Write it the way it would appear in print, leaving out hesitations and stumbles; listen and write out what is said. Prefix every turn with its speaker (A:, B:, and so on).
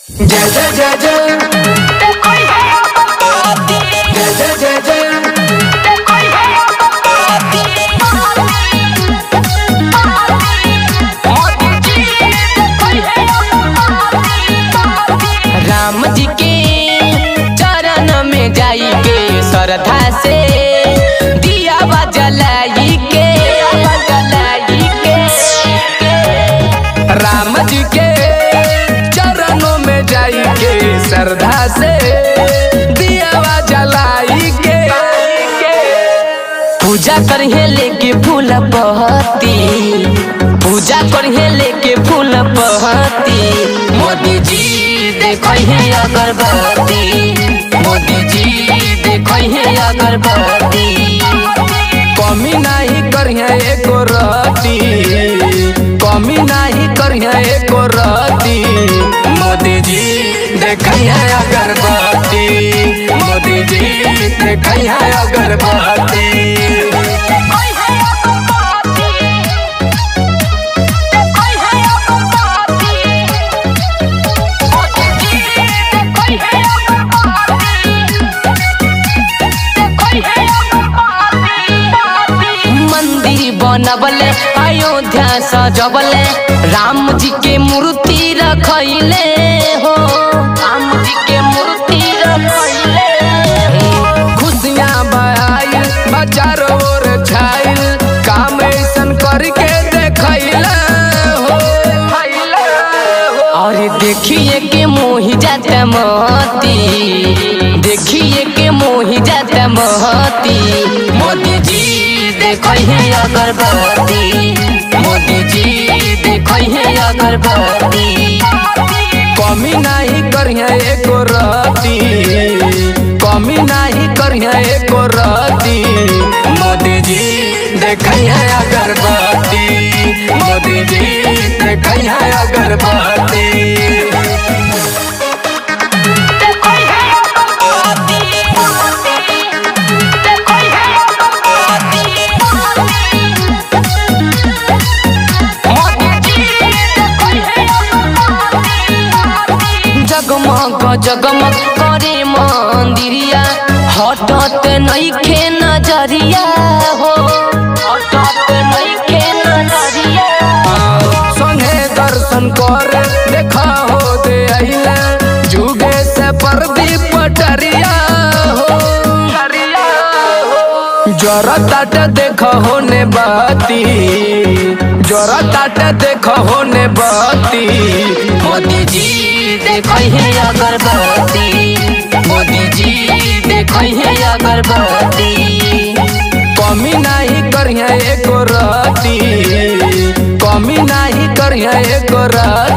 A: जय जय जय जय जय जय जय जय
B: राम जी के चरण में जाई के श्रद्धा से दिया जलाई के राम जी के चरणों में जाई के श्रद्धा से दिया जलाई के पूजा करिए लेके फूल पहती पूजा करिए लेके फूल पहती मोदी जी देखो है अगरबत्ती मोदी जी देखो है अगरबत्ती कमी नहीं करिए एको रती कमी नहीं करिए एको रती मोदी जी देखो है अगरबत्ती मोदी जी देखो है अगरबत्ती बनबले अयोध्या सजबले राम जी के मूर्ति रखैले हो राम जी के मूर्ति रखैले खुशियां बहाई बचारो ओर छाइल काम ऐसन करके देखैले हो और देखिए के मोहि जाते महती देखिए के मोहि जाते महती मोदी जी देखो है अगरबत्ती मोदी जी देखो है अगरबत्ती कमी नहीं करिए एको रती कमी नहीं करिए एको रती मोदी जी देखो है अगरबत्ती मोदी जी देखो है अगरबत्ती जगमग करे मंदिरिया हटत नइखे नजरिया हो हटत नइखे नजरिया संगे दर्शन कर देखा हो दे आइला जुगे से प्रदीप पटरिया हो जरा ताट देखा होने बाती जरा ताट देखा होने बाती मोदी जी देखो है अगरबत्ती मोदी जी देखो है अगरबत्ती कमी नहीं करिए एको रती कमी नहीं करिए एको रती